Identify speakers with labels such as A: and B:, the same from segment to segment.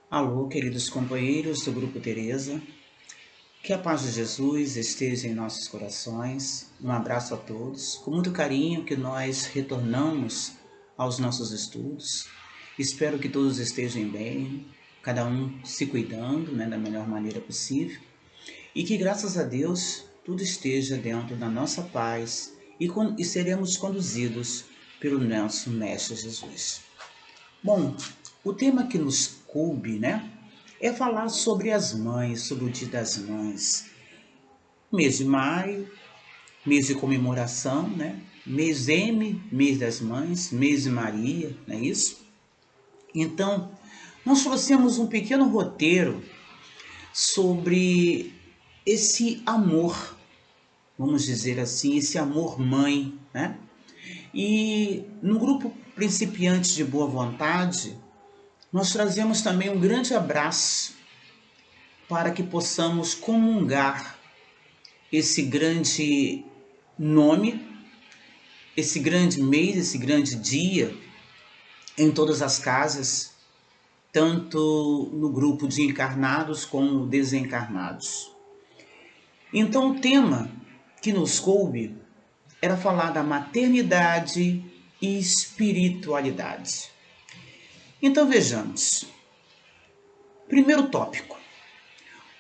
A: Alô, queridos companheiros do Grupo Teresa, que a paz de Jesus esteja em nossos corações. Um abraço a todos, com muito carinho que nós retornamos aos nossos estudos. Espero que todos estejam bem, cada um se cuidando, da melhor maneira possível, e que graças a Deus tudo esteja dentro da nossa paz e seremos conduzidos pelo nosso Mestre Jesus. Bom, o tema que nos coube, é falar sobre as mães, sobre o Dia das Mães. Mês de maio, mês de comemoração, Mês M, mês das mães, mês de Maria, não é isso? Então, nós trouxemos um pequeno roteiro sobre esse amor, vamos dizer assim, esse amor mãe, né? E no grupo Principiantes de Boa Vontade, nós trazemos também um grande abraço para que possamos comungar esse grande nome, esse grande mês, esse grande dia em todas as casas, tanto no grupo de encarnados como desencarnados. Então o tema que nos coube era falar da maternidade e espiritualidade. Então vejamos. Primeiro tópico.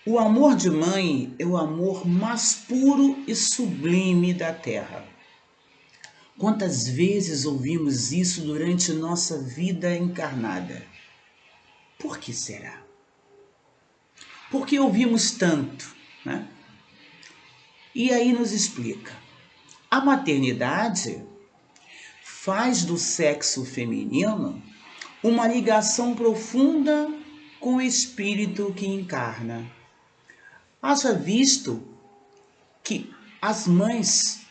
A: O amor de mãe é o amor mais puro e sublime da terra. Quantas vezes ouvimos isso durante nossa vida encarnada? Por que será? Por que ouvimos tanto, né? E aí nos explica. A maternidade faz do sexo feminino uma ligação profunda com o espírito que encarna. Haja visto que as mães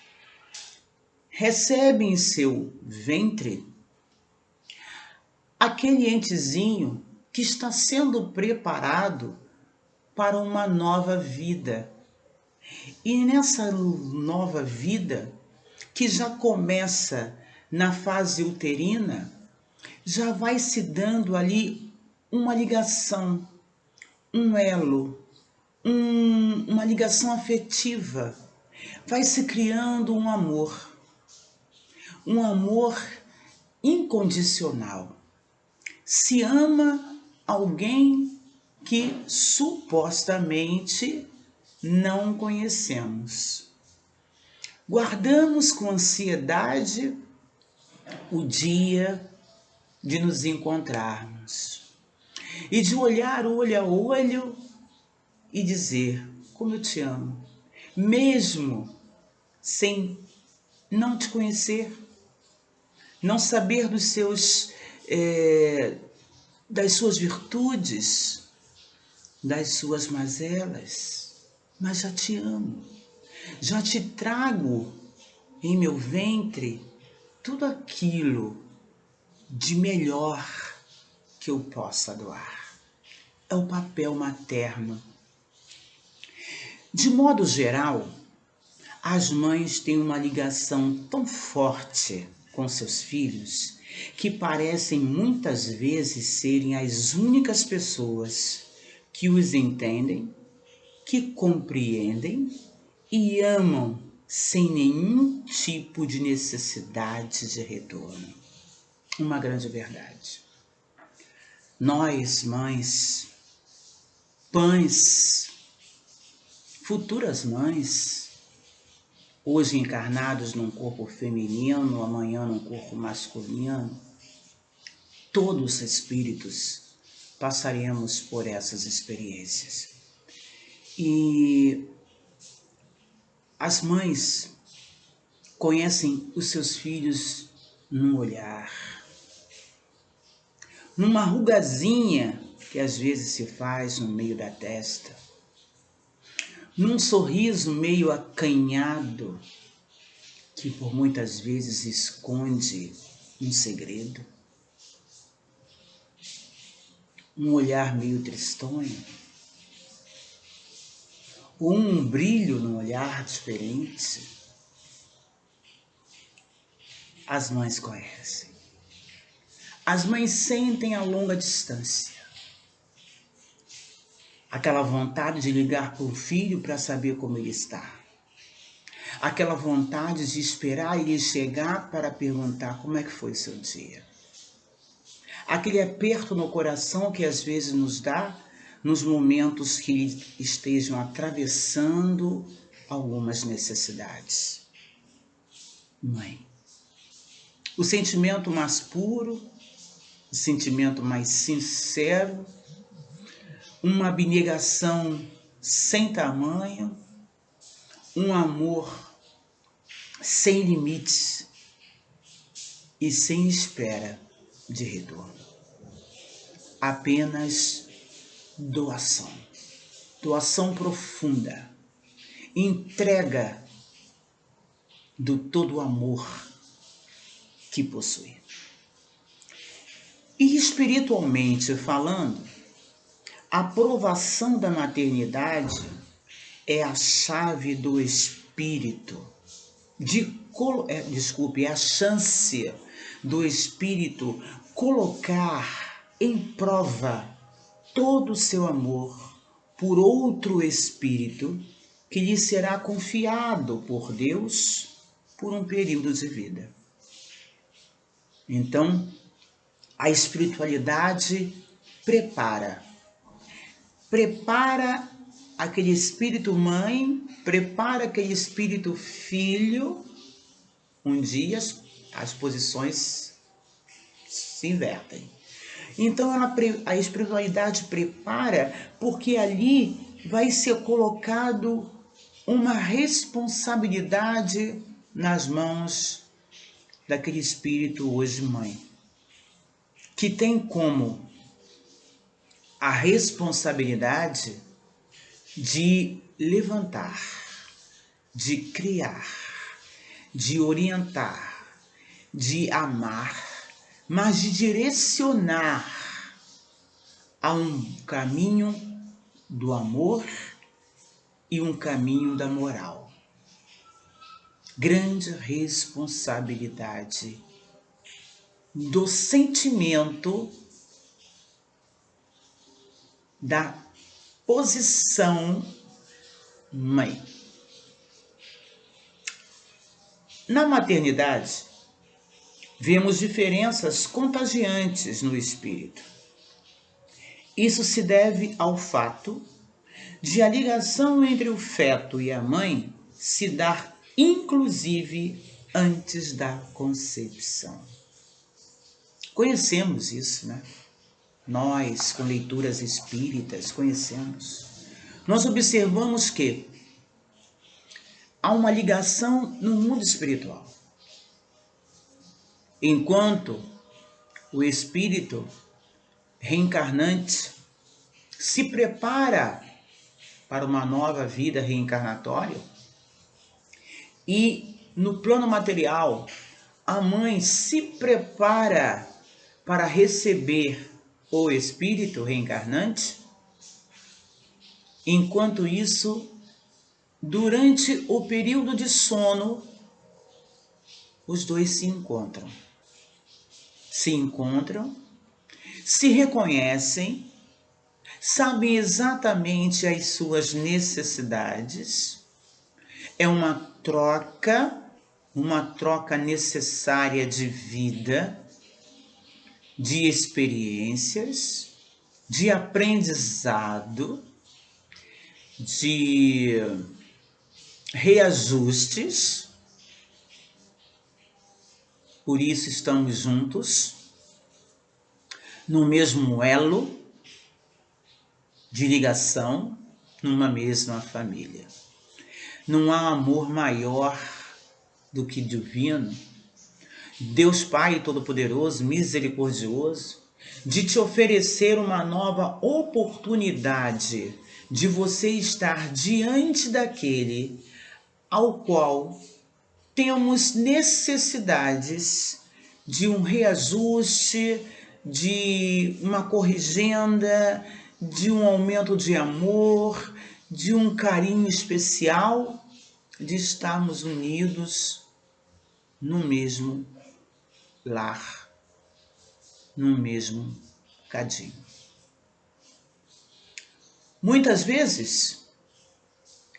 A: recebem em seu ventre aquele entezinho que está sendo preparado para uma nova vida. E nessa nova vida, que já começa na fase uterina, já vai se dando ali uma ligação, um elo, uma ligação afetiva. Vai se criando um amor incondicional. Se ama alguém que supostamente não conhecemos. Guardamos com ansiedade o dia de nos encontrarmos e de olhar olho a olho e dizer como eu te amo, mesmo sem não te conhecer, não saber dos seus, das suas virtudes, das suas mazelas, mas já te amo, já te trago em meu ventre tudo aquilo de melhor que eu possa doar. É o papel materno. De modo geral, as mães têm uma ligação tão forte com seus filhos que parecem muitas vezes serem as únicas pessoas que os entendem, que compreendem e amam sem nenhum tipo de necessidade de retorno. Uma grande verdade. Nós, mães, pães, futuras mães, hoje encarnados num corpo feminino, amanhã num corpo masculino, todos espíritos passaremos por essas experiências. E as mães conhecem os seus filhos num olhar, numa rugazinha que às vezes se faz no meio da testa, num sorriso meio acanhado que por muitas vezes esconde um segredo, um olhar meio tristonho, ou um brilho no olhar diferente. As mães conhecem. As mães sentem a longa distância. aquela vontade de ligar para o filho para saber como ele está, aquela vontade de esperar ele chegar para perguntar como é que foi seu dia, aquele aperto no coração que às vezes nos dá nos momentos que estejam atravessando algumas necessidades. Mãe, o sentimento mais puro, o sentimento mais sincero, uma abnegação sem tamanho, um amor sem limites e sem espera de retorno. Apenas doação. Doação profunda. Entrega do todo o amor que possui. E espiritualmente falando, a aprovação da maternidade é a chave do espírito, é a chance do espírito colocar em prova todo o seu amor por outro espírito que lhe será confiado por Deus por um período de vida. Então, a espiritualidade prepara aquele espírito mãe, prepara aquele espírito filho. Um dia as posições se invertem. Então a espiritualidade prepara porque ali vai ser colocado uma responsabilidade nas mãos daquele espírito hoje mãe, que tem como a responsabilidade de levantar, de criar, de orientar, de amar, mas de direcionar a um caminho do amor e um caminho da moral. Grande responsabilidade do sentimento da posição mãe. Na maternidade, vemos diferenças contagiantes no espírito. Isso se deve ao fato de a ligação entre o feto e a mãe se dar inclusive antes da concepção. Conhecemos isso, né? Nós, com leituras espíritas, conhecemos. Nós observamos que há uma ligação no mundo espiritual. Enquanto o espírito reencarnante se prepara para uma nova vida reencarnatória, e no plano material, a mãe se prepara para receber o espírito reencarnante. Enquanto isso, durante o período de sono, os dois se encontram, se reconhecem, sabem exatamente as suas necessidades. É uma troca necessária de vida, de experiências, de aprendizado, de reajustes. Por isso estamos juntos, no mesmo elo de ligação, numa mesma família. Não há amor maior do que divino, Deus Pai Todo-Poderoso, misericordioso, de te oferecer uma nova oportunidade de você estar diante daquele ao qual temos necessidades de um reajuste, de uma corrigenda, de um aumento de amor, de um carinho especial, de estarmos unidos no mesmo lar, no mesmo cadinho. Muitas vezes,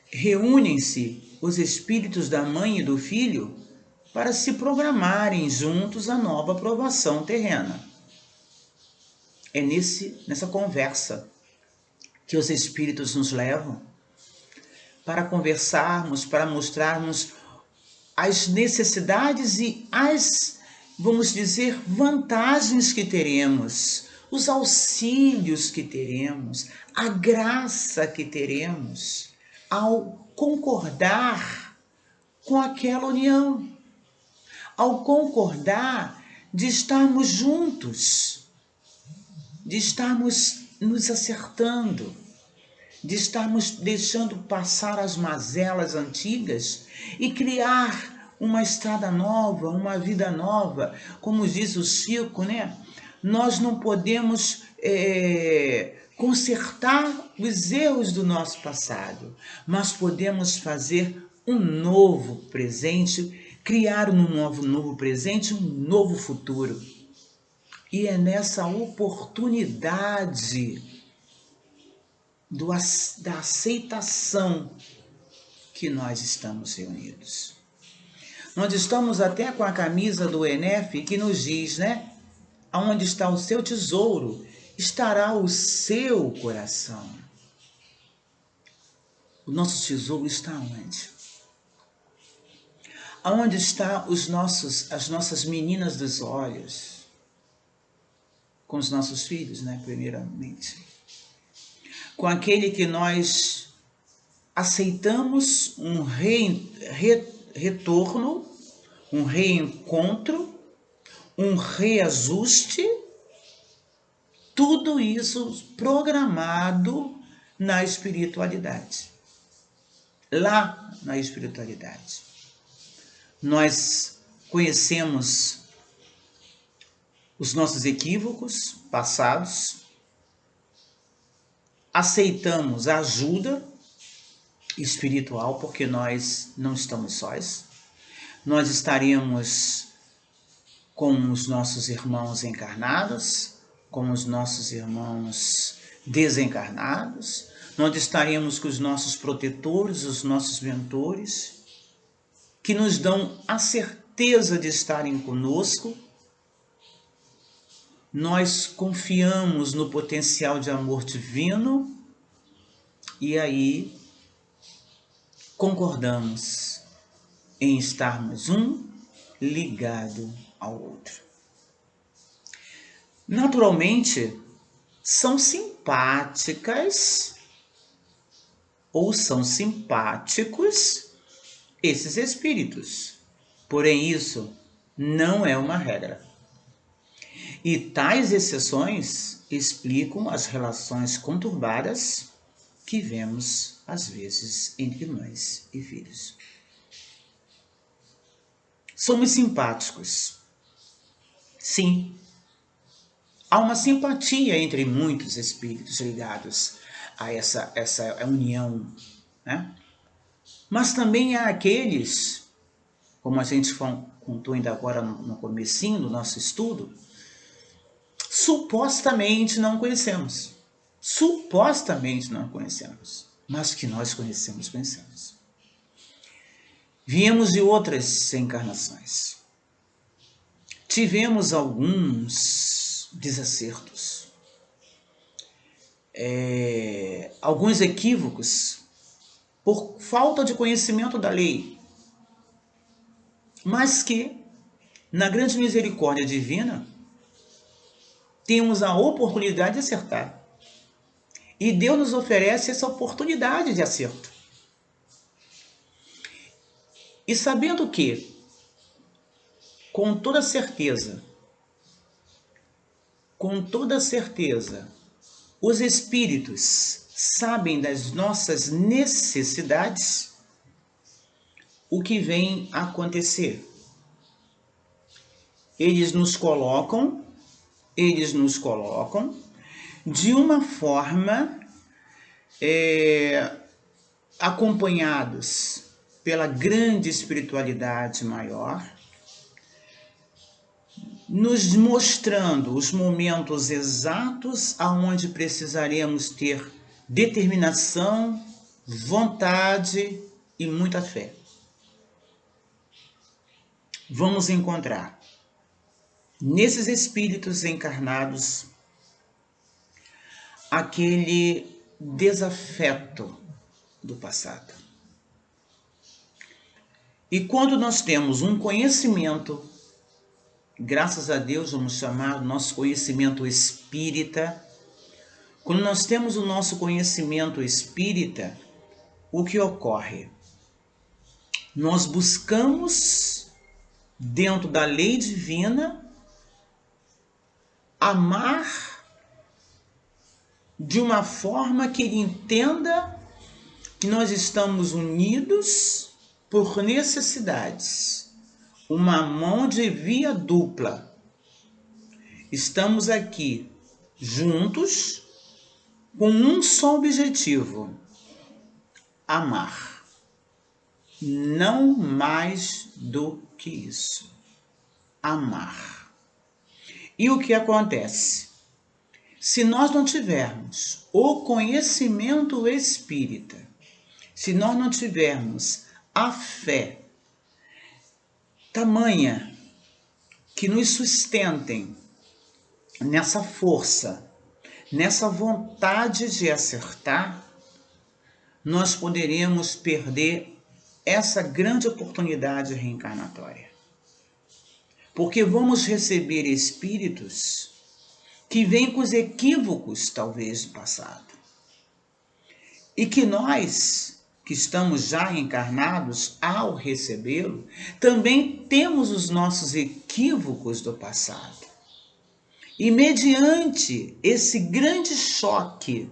A: reúnem-se os espíritos da mãe e do filho para se programarem juntos a nova provação terrena. É nessa conversa que os espíritos nos levam para conversarmos, para mostrarmos as necessidades e as, vamos dizer, vantagens que teremos, os auxílios que teremos, a graça que teremos ao concordar com aquela união, ao concordar de estarmos juntos, de estarmos nos acertando, de estarmos deixando passar as mazelas antigas e criar uma estrada nova, uma vida nova. Como diz o Chico, né? Nós não podemos consertar os erros do nosso passado, mas podemos fazer um novo presente, criar um novo presente, um novo futuro. E é nessa oportunidade da aceitação que nós estamos reunidos. Nós estamos até com a camisa do ENEF que nos diz, né? Aonde está o seu tesouro, estará o seu coração. O nosso tesouro está onde? Aonde estão as nossas meninas dos olhos? Com os nossos filhos, né? Primeiramente. Com aquele que nós aceitamos um retorno, um reencontro, um reajuste, tudo isso programado na espiritualidade. Lá na espiritualidade. Nós conhecemos os nossos equívocos passados, aceitamos a ajuda espiritual, porque nós não estamos sós. Nós estaremos com os nossos irmãos encarnados, com os nossos irmãos desencarnados. Nós estaremos com os nossos protetores, os nossos mentores, que nos dão a certeza de estarem conosco. Nós confiamos no potencial de amor divino e aí concordamos em estarmos um ligado ao outro. Naturalmente, são simpáticas ou são simpáticos esses espíritos. Porém, isso não é uma regra. E tais exceções explicam as relações conturbadas que vemos, às vezes, entre mães e filhos. Somos simpáticos. Sim. Há uma simpatia entre muitos espíritos ligados a essa união, né? Mas também há aqueles, como a gente contou ainda agora no comecinho do nosso estudo, supostamente não conhecemos. Supostamente não conhecemos. Mas que nós conhecemos. Viemos de outras encarnações. Tivemos alguns desacertos. Alguns equívocos por falta de conhecimento da lei. Mas que, na grande misericórdia divina, temos a oportunidade de acertar. E Deus nos oferece essa oportunidade de acerto. E sabendo que, com toda certeza, os espíritos sabem das nossas necessidades, o que vem acontecer? Eles nos colocam de uma forma acompanhados pela grande espiritualidade maior, nos mostrando os momentos exatos aonde precisaremos ter determinação, vontade e muita fé. Vamos encontrar nesses espíritos encarnados aquele desafeto do passado. E quando nós temos um conhecimento, graças a Deus vamos chamar o nosso conhecimento espírita, quando nós temos o nosso conhecimento espírita, o que ocorre? Nós buscamos, dentro da lei divina, amar de uma forma que ele entenda que nós estamos unidos por necessidades. Uma mão de via dupla. Estamos aqui juntos com um só objetivo: amar. Não mais do que isso. Amar. E o que acontece? Se nós não tivermos o conhecimento espírita, se nós não tivermos a fé tamanha que nos sustentem nessa força, nessa vontade de acertar, nós poderemos perder essa grande oportunidade reencarnatória. Porque vamos receber espíritos que vêm com os equívocos, talvez, do passado. E que nós, que estamos já encarnados, ao recebê-lo, também temos os nossos equívocos do passado. E mediante esse grande choque,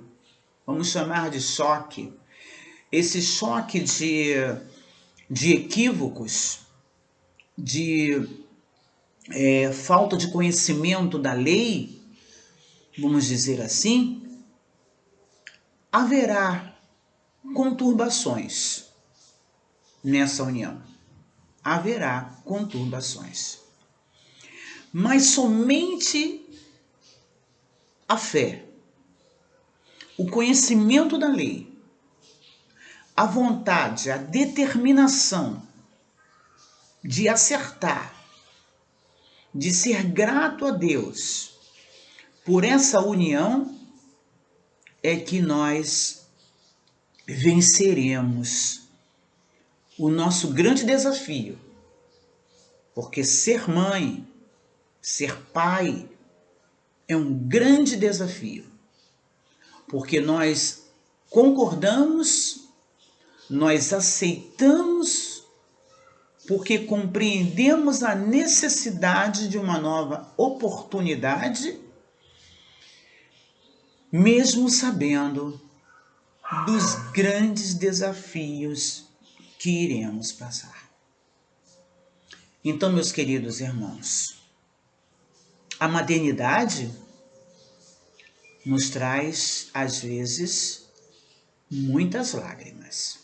A: vamos chamar de choque, esse choque de equívocos, de falta de conhecimento da lei, vamos dizer assim, haverá conturbações nessa união. Haverá conturbações. Mas somente a fé, o conhecimento da lei, a vontade, a determinação de acertar, de ser grato a Deus por essa união, é que nós venceremos o nosso grande desafio. Porque ser mãe, ser pai, é um grande desafio. Porque nós concordamos, nós aceitamos, porque compreendemos a necessidade de uma nova oportunidade, mesmo sabendo dos grandes desafios que iremos passar. Então, meus queridos irmãos, a maternidade nos traz, às vezes, muitas lágrimas.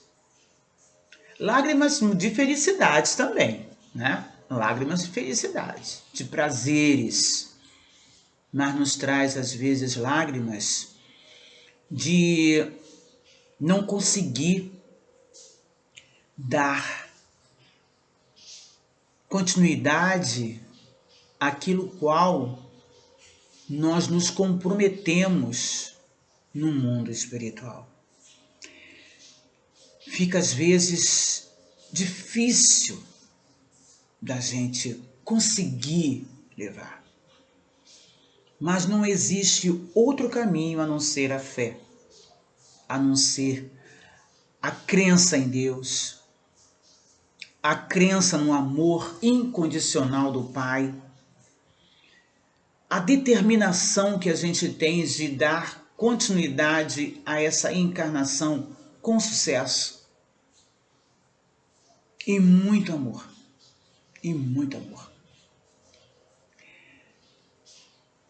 A: Lágrimas de felicidade também, né? Lágrimas de felicidade, de prazeres. Mas nos traz, às vezes, lágrimas de não conseguir dar continuidade àquilo qual nós nos comprometemos no mundo espiritual. Fica às vezes difícil da gente conseguir levar. Mas não existe outro caminho a não ser a fé, a não ser a crença em Deus, a crença no amor incondicional do Pai, a determinação que a gente tem de dar continuidade a essa encarnação com sucesso. E muito amor. E muito amor.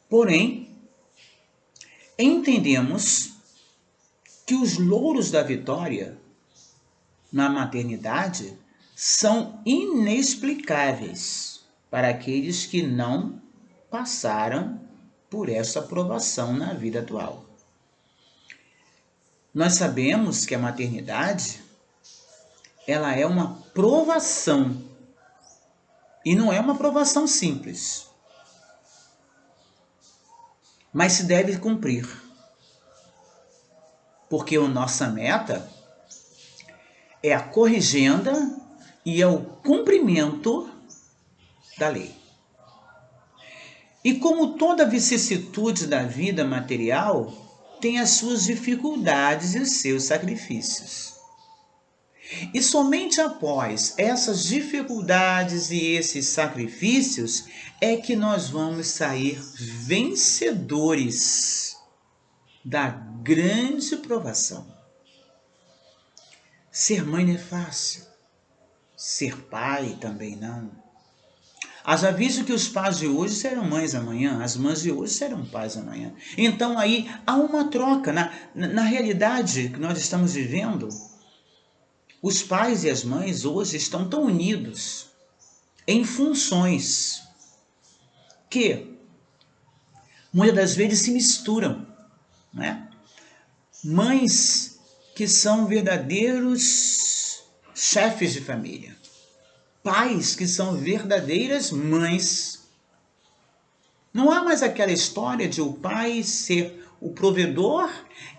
A: Porém, entendemos que os louros da vitória na maternidade são inexplicáveis para aqueles que não passaram por essa provação na vida atual. Nós sabemos que a maternidade, ela é uma provação. E não é uma provação simples. Mas se deve cumprir. Porque a nossa meta é a corrigenda e é o cumprimento da lei. E como toda vicissitude da vida material, tem as suas dificuldades e os seus sacrifícios. E somente após essas dificuldades e esses sacrifícios é que nós vamos sair vencedores da grande provação. Ser mãe não é fácil, ser pai também não. Haja visto que os pais de hoje serão mães amanhã, as mães de hoje serão pais amanhã. Então aí há uma troca. Na realidade que nós estamos vivendo, os pais e as mães hoje estão tão unidos em funções que muitas das vezes se misturam, né? Mães que são verdadeiros chefes de família, pais que são verdadeiras mães. Não há mais aquela história de o pai ser o provedor,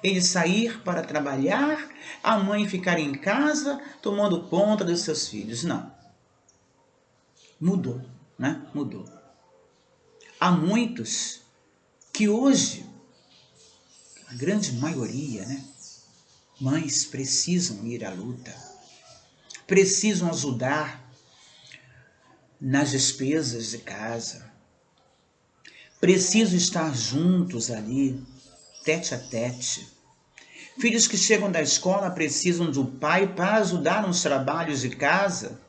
A: ele sair para trabalhar, a mãe ficar em casa tomando conta dos seus filhos. Não. Mudou, né? Mudou. Há muitos que hoje, a grande maioria, né? Mães precisam ir à luta, precisam ajudar nas despesas de casa, precisam estar juntos ali, tete a tete. Filhos que chegam da escola precisam do pai para ajudar nos trabalhos de casa,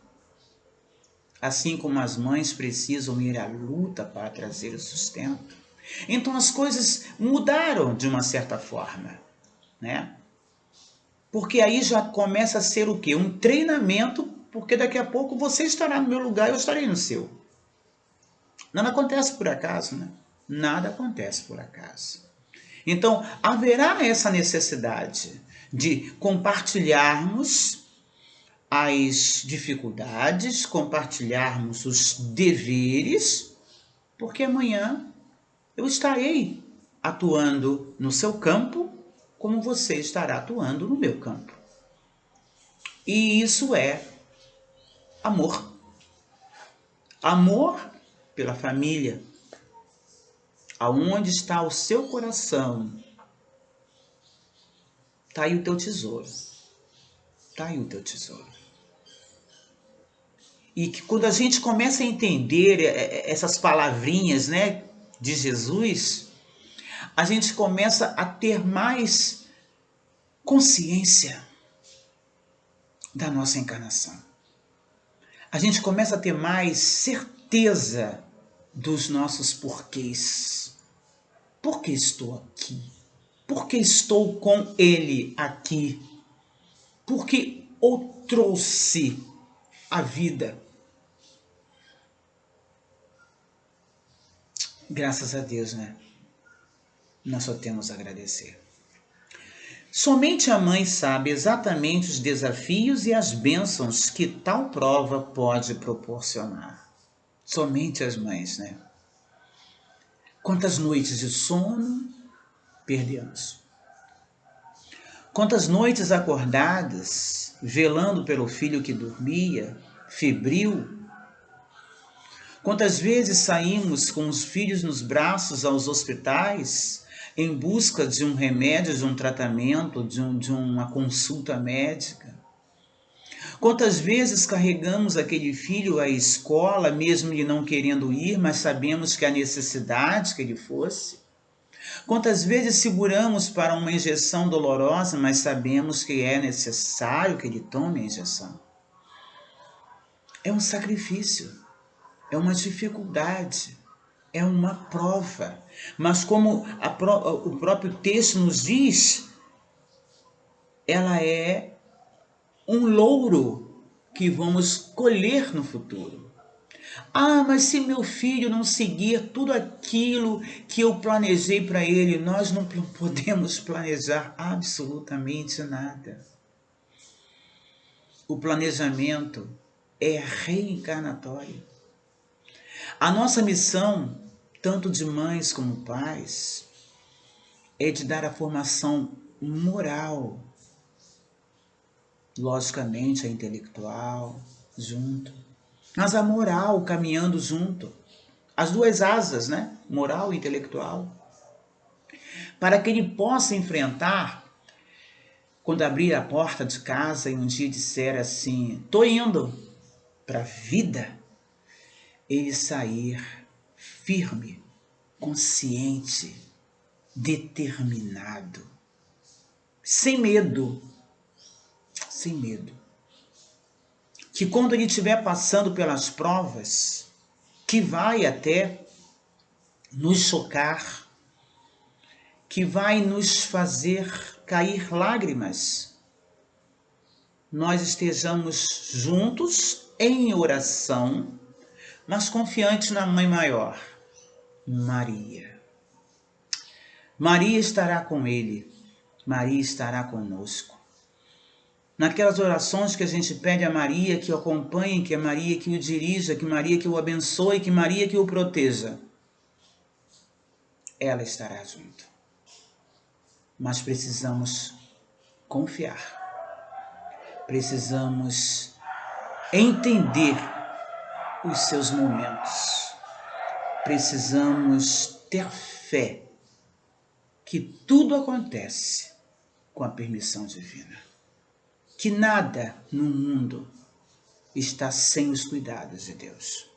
A: assim como as mães precisam ir à luta para trazer o sustento. Então as coisas mudaram de uma certa forma, né? Porque aí já começa a ser o quê? Um treinamento, porque daqui a pouco você estará no meu lugar e eu estarei no seu. Nada acontece por acaso, né? Nada acontece por acaso. Então, haverá essa necessidade de compartilharmos as dificuldades, compartilharmos os deveres, porque amanhã eu estarei atuando no seu campo, como você estará atuando no meu campo. E isso é amor. Amor pela família. Aonde está o seu coração, está aí o teu tesouro. Está aí o teu tesouro. E que quando a gente começa a entender essas palavrinhas, né, de Jesus, a gente começa a ter mais consciência da nossa encarnação. A gente começa a ter mais certeza dos nossos porquês. Por que estou aqui? Por que estou com ele aqui? Por que o trouxe à vida? Graças a Deus, né? Nós só temos a agradecer. Somente a mãe sabe exatamente os desafios e as bênçãos que tal prova pode proporcionar. Somente as mães, né? Quantas noites de sono perdemos? Quantas noites acordadas, velando pelo filho que dormia, febril? Quantas vezes saímos com os filhos nos braços aos hospitais, em busca de um remédio, de um tratamento, de uma consulta médica? Quantas vezes carregamos aquele filho à escola, mesmo ele não querendo ir, mas sabemos que há necessidade que ele fosse? Quantas vezes seguramos para uma injeção dolorosa, mas sabemos que é necessário que ele tome a injeção? É um sacrifício, é uma dificuldade, é uma prova. Mas como o próprio texto nos diz, ela é um louro que vamos colher no futuro. Ah, mas se meu filho não seguir tudo aquilo que eu planejei para ele, nós não podemos planejar absolutamente nada. O planejamento é reencarnatório. A nossa missão, tanto de mães como pais, é de dar a formação moral, logicamente a intelectual, junto, mas a moral caminhando junto. As duas asas, né? Moral e intelectual. Para que ele possa enfrentar, quando abrir a porta de casa e um dia disser assim, tô indo para a vida, ele sair firme, consciente, determinado, sem medo, sem medo. Que quando ele estiver passando pelas provas, que vai até nos chocar, que vai nos fazer cair lágrimas, nós estejamos juntos em oração, mas confiantes na Mãe Maior, Maria. Maria estará com ele, Maria estará conosco. Naquelas orações que a gente pede a Maria que o acompanhe, que a Maria que o dirija, que Maria que o abençoe, que Maria que o proteja, ela estará junto. Mas precisamos confiar, precisamos entender os seus momentos, precisamos ter fé que tudo acontece com a permissão divina, que nada no mundo está sem os cuidados de Deus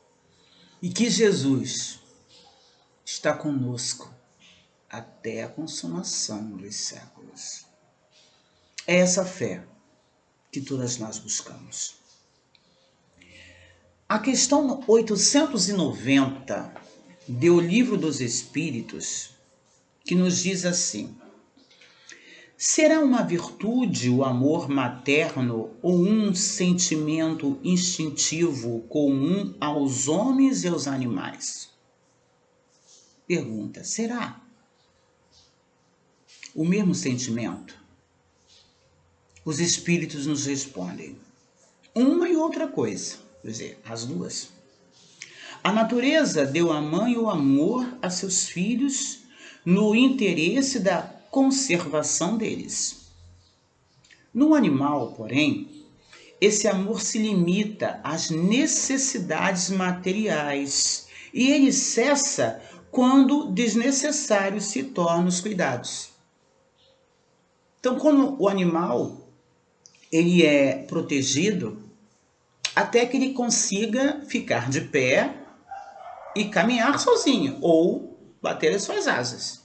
A: e que Jesus está conosco até a consumação dos séculos. É essa fé que todas nós buscamos. A questão 890 do Livro dos Espíritos, que nos diz assim: será uma virtude o amor materno ou um sentimento instintivo comum aos homens e aos animais? Pergunta: será o mesmo sentimento? Os espíritos nos respondem: uma e outra coisa, quer dizer, as duas. A natureza deu à mãe o amor a seus filhos no interesse da conservação deles. No animal, porém, esse amor se limita às necessidades materiais e ele cessa quando desnecessários se tornam os cuidados. Então, quando o animal ele é protegido até que ele consiga ficar de pé e caminhar sozinho ou bater as suas asas.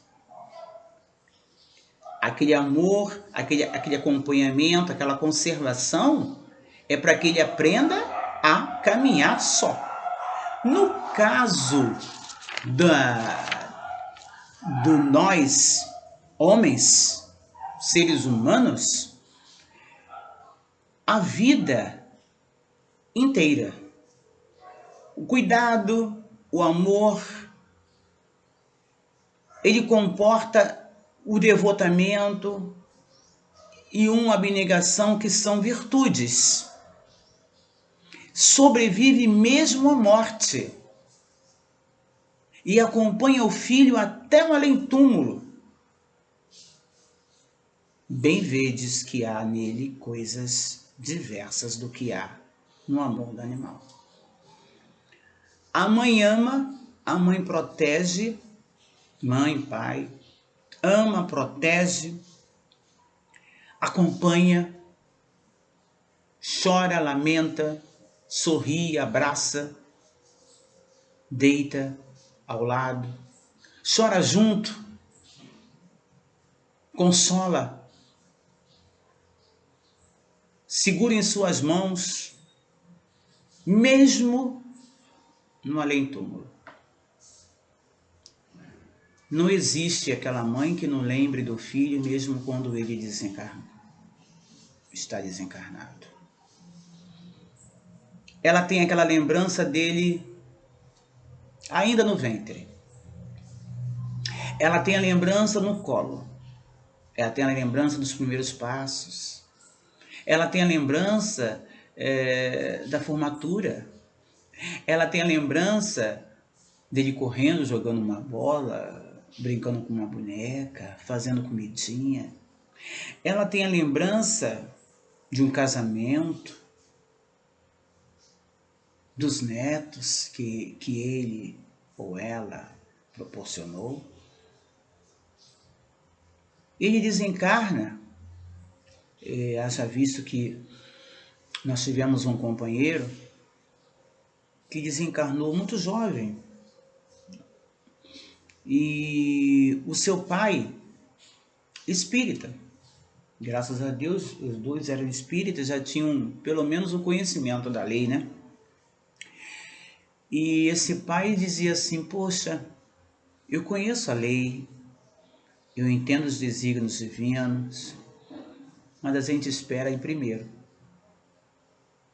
A: Aquele amor, aquele acompanhamento, aquela conservação é para que ele aprenda a caminhar só. No caso do nós, homens, seres humanos, a vida inteira, o cuidado, o amor, ele comporta o devotamento e uma abnegação que são virtudes. Sobrevive mesmo à morte e acompanha o filho até o além-túmulo. Bem vedes que há nele coisas diversas do que há no amor do animal. A mãe ama, a mãe protege, mãe, pai, ama, protege, acompanha, chora, lamenta, sorri, abraça, deita ao lado, chora junto, consola, segura em suas mãos, mesmo no além-túmulo. Não existe aquela mãe que não lembre do filho mesmo quando ele está desencarnado. Ela tem aquela lembrança dele ainda no ventre. Ela tem a lembrança no colo. Ela tem a lembrança dos primeiros passos. Ela tem a lembrança da formatura. Ela tem a lembrança dele correndo, jogando uma bola, brincando com uma boneca, fazendo comidinha. Ela tem a lembrança de um casamento, dos netos que ele ou ela proporcionou. Ele desencarna. Haja visto que nós tivemos um companheiro que desencarnou muito jovem. E o seu pai, espírita, graças a Deus, os dois eram espíritas, já tinham pelo menos o conhecimento da lei, né? E esse pai dizia assim: poxa, eu conheço a lei, eu entendo os desígnios divinos, mas a gente espera em primeiro,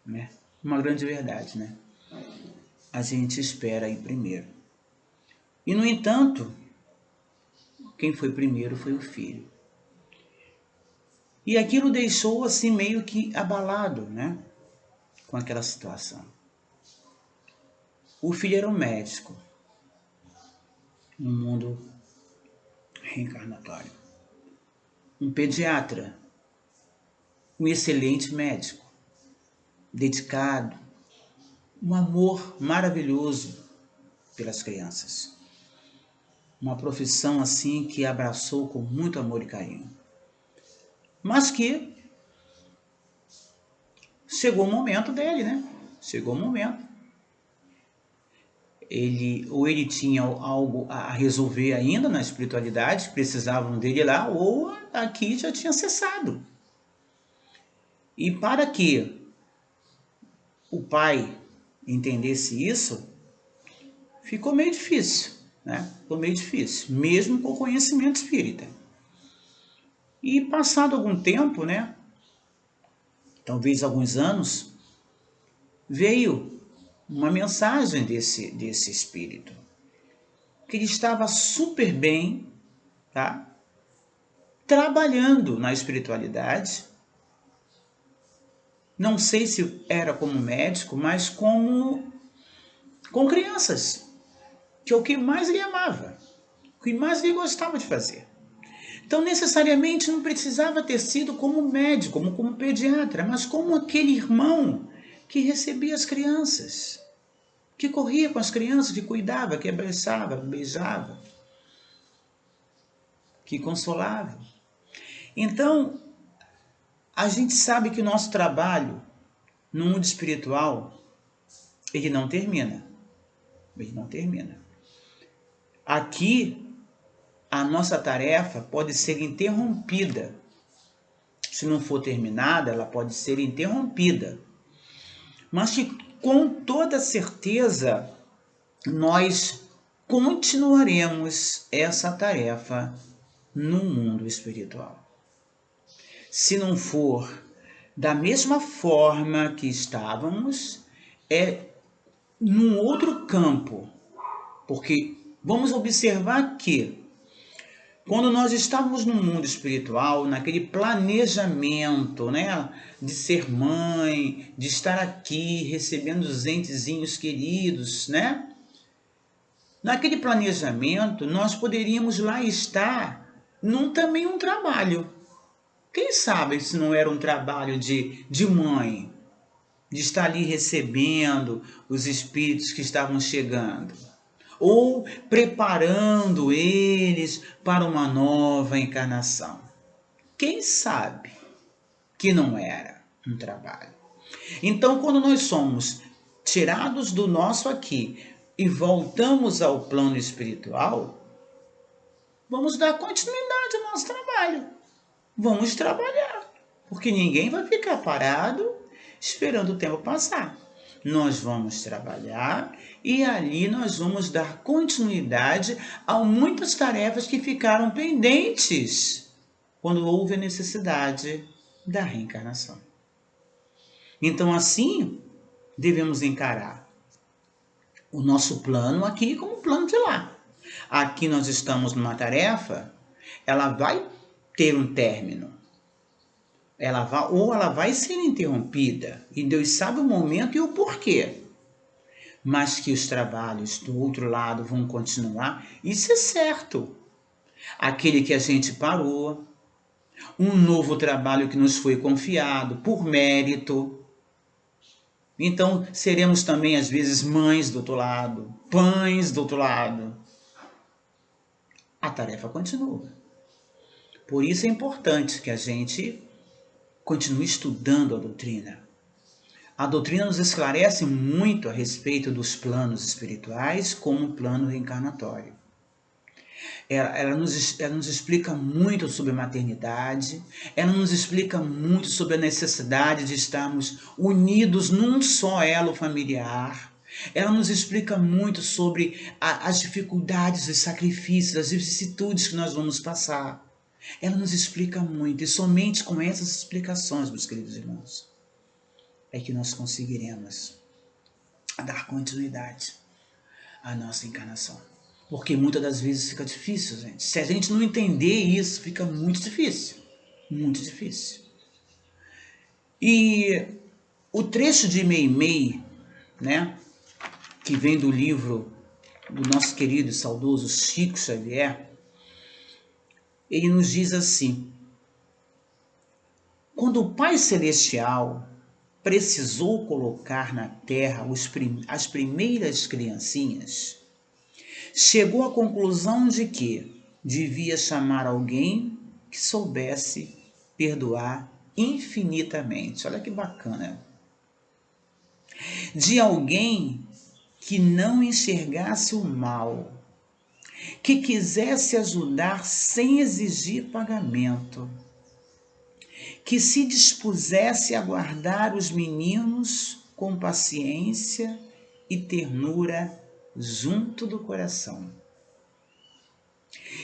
A: né? Uma grande verdade, né? A gente espera em primeiro. E, no entanto, quem foi primeiro foi o filho. E aquilo deixou assim meio que abalado, né? Com aquela situação. O filho era um médico no mundo reencarnatório. Um pediatra, um excelente médico, dedicado, um amor maravilhoso pelas crianças. Uma profissão assim que abraçou com muito amor e carinho. Mas que chegou o momento dele, né? Chegou o momento. Ele tinha algo a resolver ainda na espiritualidade, precisavam dele lá, ou aqui já tinha cessado. E para que o pai entendesse isso, ficou meio difícil, né? Ficou meio difícil, mesmo com conhecimento espírita. E passado algum tempo, né? Talvez alguns anos, veio uma mensagem desse espírito, que ele estava super bem, tá? Trabalhando na espiritualidade. Não sei se era como médico, mas com crianças, que é o que mais ele amava, o que mais ele gostava de fazer. Então, necessariamente, não precisava ter sido como médico, como pediatra, mas como aquele irmão que recebia as crianças, que corria com as crianças, que cuidava, que abraçava, beijava, que consolava. Então, a gente sabe que o nosso trabalho no mundo espiritual, ele não termina. Ele não termina. Aqui, a nossa tarefa pode ser interrompida. Se não for terminada, ela pode ser interrompida. Mas que, com toda certeza, nós continuaremos essa tarefa no mundo espiritual. Se não for da mesma forma que estávamos, num outro campo. Porque vamos observar que, quando nós estávamos no mundo espiritual, naquele planejamento, né, de ser mãe, de estar aqui recebendo os entezinhos queridos, né? Naquele planejamento, nós poderíamos lá estar também um trabalho. Quem sabe se não era um trabalho de mãe, de estar ali recebendo os espíritos que estavam chegando, ou preparando eles para uma nova encarnação. Quem sabe que não era um trabalho? Então, quando nós somos tirados do nosso aqui e voltamos ao plano espiritual, vamos dar continuidade ao nosso trabalho. Vamos trabalhar, porque ninguém vai ficar parado esperando o tempo passar. Nós vamos trabalhar e ali nós vamos dar continuidade a muitas tarefas que ficaram pendentes quando houve a necessidade da reencarnação. Então, assim, devemos encarar o nosso plano aqui como o plano de lá. Aqui nós estamos numa tarefa, ela vai ter um término. Ela vai ser interrompida. E Deus sabe o momento e o porquê. Mas que os trabalhos do outro lado vão continuar, isso é certo. Aquele que a gente parou, um novo trabalho que nos foi confiado por mérito. Então, seremos também, às vezes, mães do outro lado, pães do outro lado. A tarefa continua. Por isso é importante que a gente continue estudando a doutrina. A doutrina nos esclarece muito a respeito dos planos espirituais como o plano reencarnatório. Ela nos explica muito sobre a maternidade, ela nos explica muito sobre a necessidade de estarmos unidos num só elo familiar. Ela nos explica muito sobre as dificuldades, os sacrifícios, as vicissitudes que nós vamos passar. Ela nos explica muito, e somente com essas explicações, meus queridos irmãos, é que nós conseguiremos dar continuidade à nossa encarnação. Porque muitas das vezes fica difícil, gente. Se a gente não entender isso, fica muito difícil. Muito difícil. E o trecho de Meimei, né, que vem do livro do nosso querido e saudoso Chico Xavier, ele nos diz assim: quando o Pai Celestial precisou colocar na terra as primeiras criancinhas, chegou à conclusão de que devia chamar alguém que soubesse perdoar infinitamente. Olha que bacana. De alguém que não enxergasse o mal, que quisesse ajudar sem exigir pagamento, que se dispusesse a guardar os meninos com paciência e ternura junto do coração,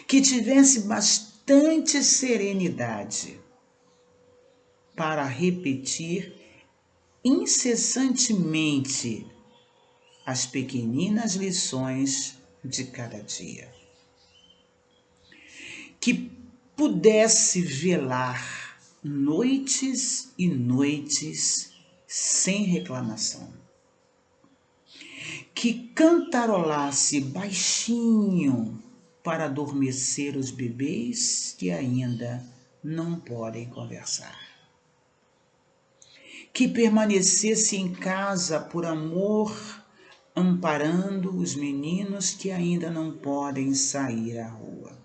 A: que tivesse bastante serenidade para repetir incessantemente as pequeninas lições de cada dia, que pudesse velar noites e noites sem reclamação, que cantarolasse baixinho para adormecer os bebês que ainda não podem conversar, que permanecesse em casa por amor, amparando os meninos que ainda não podem sair à rua,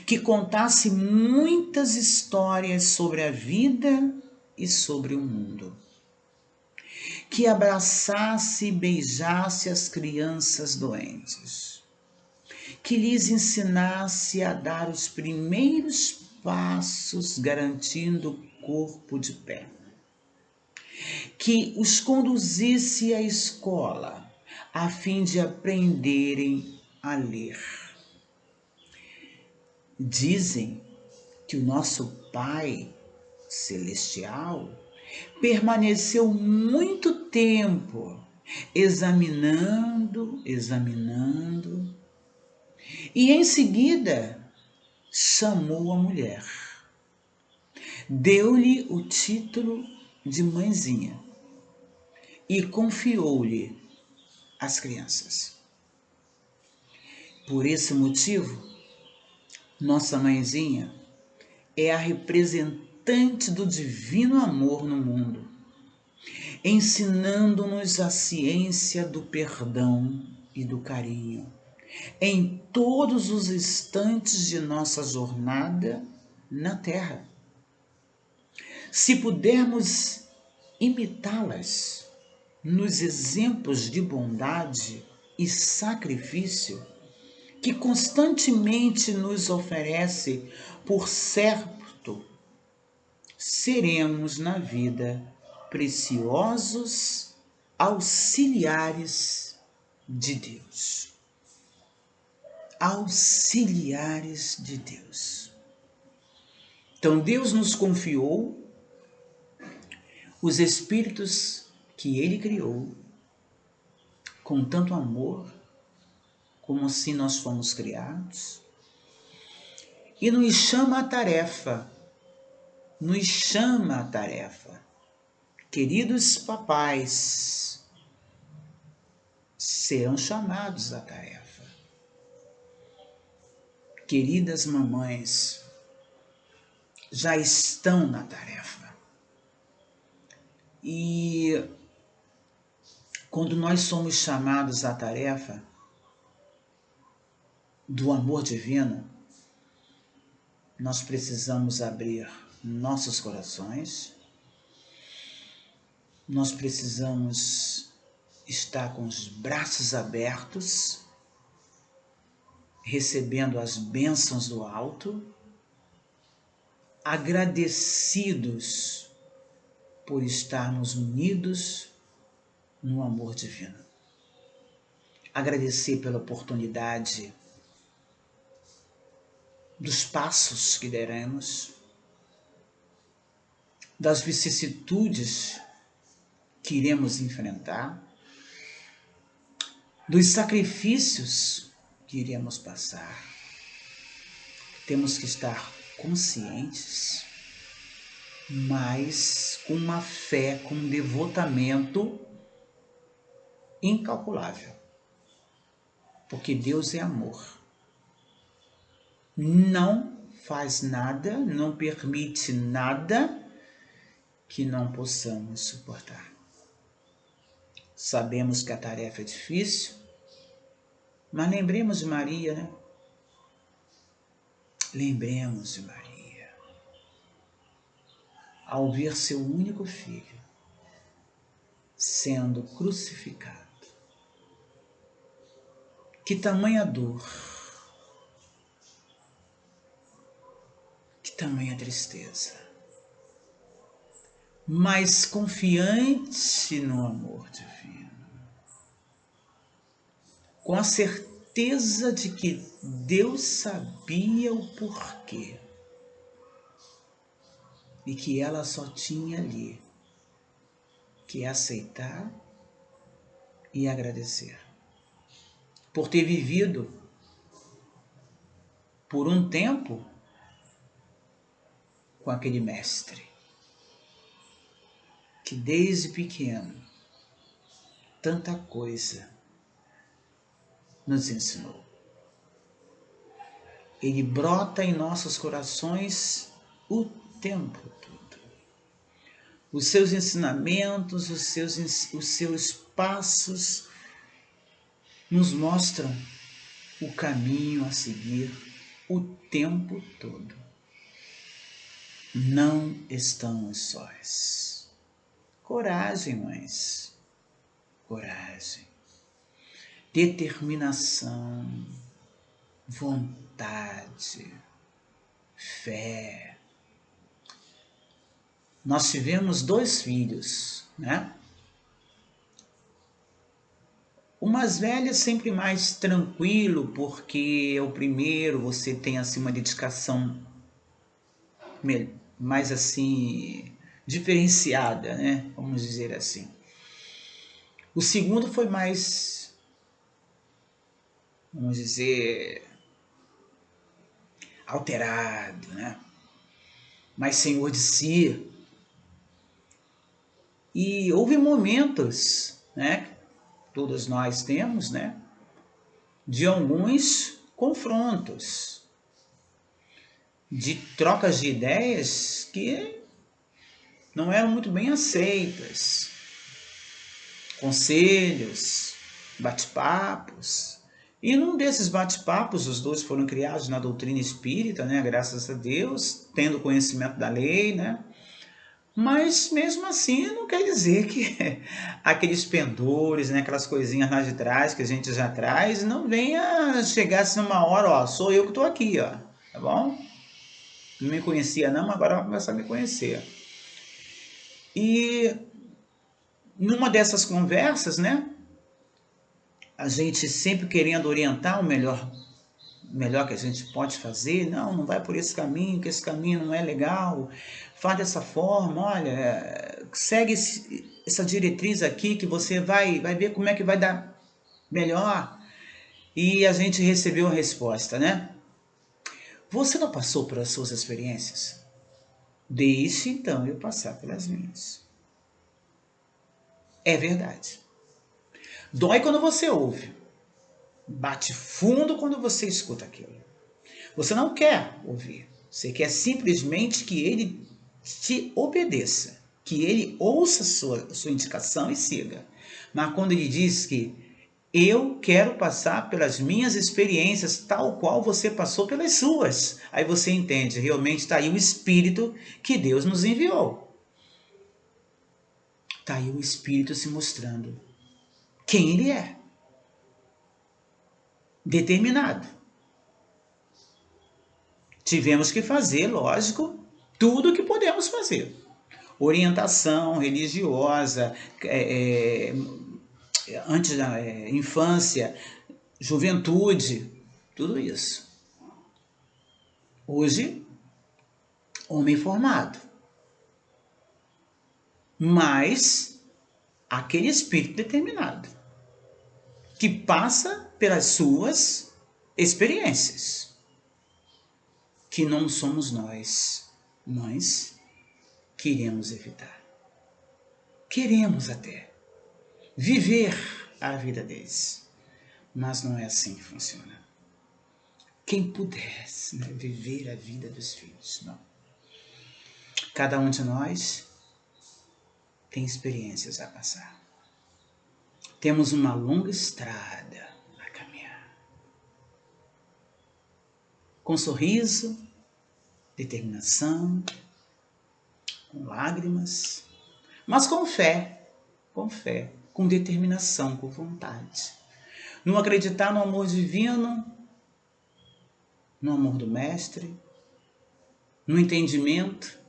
A: que contasse muitas histórias sobre a vida e sobre o mundo, que abraçasse e beijasse as crianças doentes, que lhes ensinasse a dar os primeiros passos garantindo o corpo de pé, que os conduzisse à escola a fim de aprenderem a ler. Dizem que o nosso Pai Celestial permaneceu muito tempo examinando, e em seguida chamou a mulher, deu-lhe o título de mãezinha e confiou-lhe as crianças. Por esse motivo, nossa mãezinha é a representante do divino amor no mundo, ensinando-nos a ciência do perdão e do carinho em todos os instantes de nossa jornada na Terra. Se pudermos imitá-las nos exemplos de bondade e sacrifício que constantemente nos oferece, por certo, seremos na vida preciosos auxiliares de Deus. Auxiliares de Deus. Então Deus nos confiou os espíritos que Ele criou com tanto amor, como assim nós fomos criados, e nos chama a tarefa, nos chama a tarefa. Queridos papais, serão chamados à tarefa. Queridas mamães, já estão na tarefa. E quando nós somos chamados à tarefa do amor divino, nós precisamos abrir nossos corações, nós precisamos estar com os braços abertos, recebendo as bênçãos do alto, agradecidos por estarmos unidos no amor divino. Agradecer pela oportunidade dos passos que deremos, das vicissitudes que iremos enfrentar, dos sacrifícios que iremos passar. Temos que estar conscientes, mas com uma fé, com um devotamento incalculável. Porque Deus é amor. Não faz nada, não permite nada que não possamos suportar. Sabemos que a tarefa é difícil, mas lembremos de Maria, né? Lembremos de Maria. Ao ver seu único filho sendo crucificado. Que tamanha dor, que tamanha tristeza. Mas confiante no amor divino, com a certeza de que Deus sabia o porquê e que ela só tinha ali que aceitar e agradecer por ter vivido por um tempo com aquele mestre que desde pequeno tanta coisa nos ensinou. Ele brota em nossos corações o tempo todo. Os seus ensinamentos, os seus passos nos mostram o caminho a seguir o tempo todo. Não estamos sós. Coragem, mães. Coragem. Determinação. Vontade. Fé. Nós tivemos 2 filhos, né? O mais velho é sempre mais tranquilo, porque é o primeiro, você tem assim uma dedicação mais assim diferenciada, né? Vamos dizer assim. O segundo foi mais, vamos dizer, alterado, né? Mais senhor de si. E houve momentos, né? Todos nós temos, né? De alguns confrontos, de trocas de ideias que não eram muito bem aceitas, conselhos, bate-papos. E num desses bate-papos, os 2 foram criados na doutrina espírita, né? Graças a Deus, tendo conhecimento da lei, né? Mas mesmo assim não quer dizer que aqueles pendores, né, aquelas coisinhas lá de trás que a gente já traz, não venha chegar assim numa hora, ó, sou eu que estou aqui, ó, tá bom? Não me conhecia não, mas agora vai começar a me conhecer. E numa dessas conversas, né, a gente sempre querendo orientar o melhor que a gente pode fazer, não vai por esse caminho, que esse caminho não é legal, faz dessa forma, olha, segue essa diretriz aqui que você vai ver como é que vai dar melhor. E a gente recebeu a resposta, né? Você não passou pelas suas experiências? Deixe então eu passar pelas minhas. É verdade. Dói quando você ouve. Bate fundo quando você escuta aquilo. Você não quer ouvir. Você quer simplesmente que ele te obedeça. Que ele ouça sua indicação e siga. Mas quando ele diz que eu quero passar pelas minhas experiências tal qual você passou pelas suas. Aí você entende, realmente está aí o Espírito que Deus nos enviou. Está aí o Espírito se mostrando quem ele é. Determinado. Tivemos que fazer, lógico, tudo o que podemos fazer. Orientação religiosa, antes da infância, juventude, tudo isso. Hoje, homem formado. Mas aquele espírito determinado, que passa pelas suas experiências, que não somos nós queremos evitar. Queremos até viver a vida deles, mas não é assim que funciona. Quem pudesse, né, viver a vida dos filhos, não. Cada um de nós tem experiências a passar. Temos uma longa estrada a caminhar. Com sorriso, determinação, com lágrimas, mas com fé, com determinação, com vontade. Não acreditar no amor divino, no amor do Mestre, no entendimento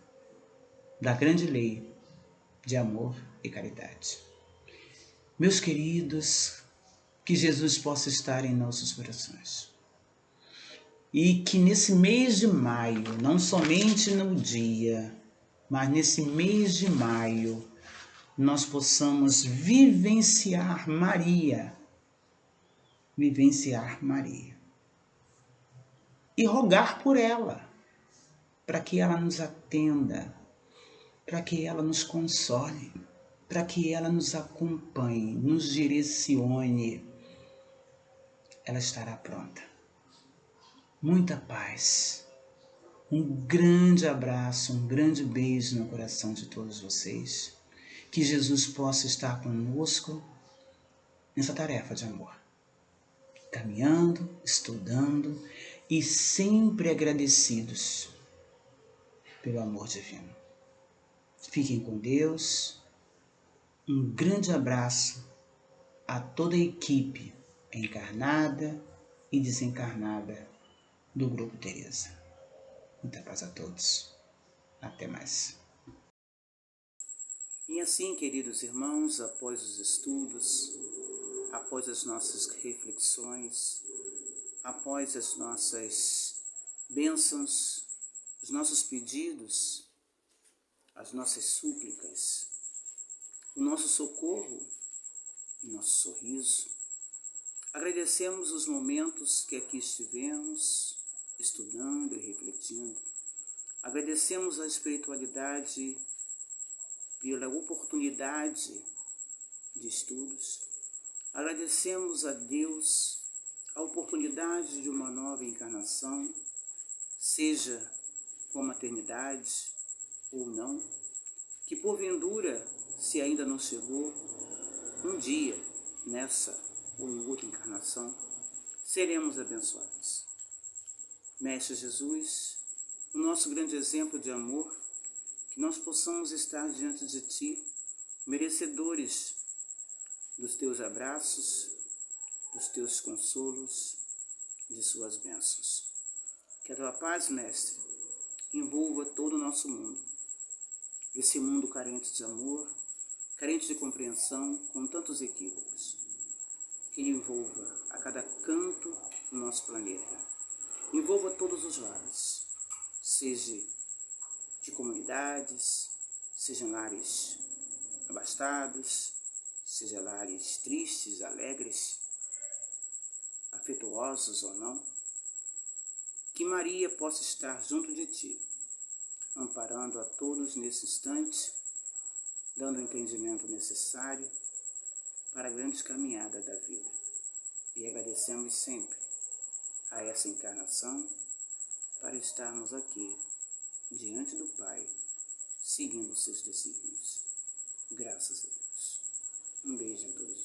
A: da grande lei de amor e caridade. Meus queridos, que Jesus possa estar em nossos corações. E que nesse mês de maio, não somente no dia, mas nesse mês de maio, nós possamos vivenciar Maria. Vivenciar Maria. E rogar por ela, para que ela nos atenda, para que ela nos console, para que ela nos acompanhe, nos direcione. Ela estará pronta. Muita paz. Um grande abraço, um grande beijo no coração de todos vocês. Que Jesus possa estar conosco nessa tarefa de amor. Caminhando, estudando e sempre agradecidos pelo amor divino. Fiquem com Deus. Um grande abraço a toda a equipe encarnada e desencarnada do Grupo Teresa. Muita paz a todos. Até mais. E assim, queridos irmãos, após os estudos, após as nossas reflexões, após as nossas bênçãos, os nossos pedidos, as nossas súplicas, o nosso socorro e nosso sorriso, agradecemos os momentos que aqui estivemos estudando e refletindo. Agradecemos a espiritualidade pela oportunidade de estudos. Agradecemos a Deus a oportunidade de uma nova encarnação, seja com a maternidade ou não, que porventura, se ainda não chegou, um dia, nessa ou em outra encarnação, seremos abençoados. Mestre Jesus, o nosso grande exemplo de amor, que nós possamos estar diante de Ti, merecedores dos Teus abraços, dos Teus consolos, de Suas bênçãos. Que a Tua paz, Mestre, envolva todo o nosso mundo. Esse mundo carente de amor, carente de compreensão, com tantos equívocos. Que Ele envolva a cada canto do nosso planeta. Envolva todos os lares, seja de comunidades, sejam lares abastados, sejam lares tristes, alegres, afetuosos ou não, que Maria possa estar junto de ti, amparando a todos nesse instante, dando o entendimento necessário para a grande caminhada da vida. E agradecemos sempre a essa encarnação para estarmos aqui diante do Pai, seguindo seus desígnios. Graças a Deus. Um beijo a todos.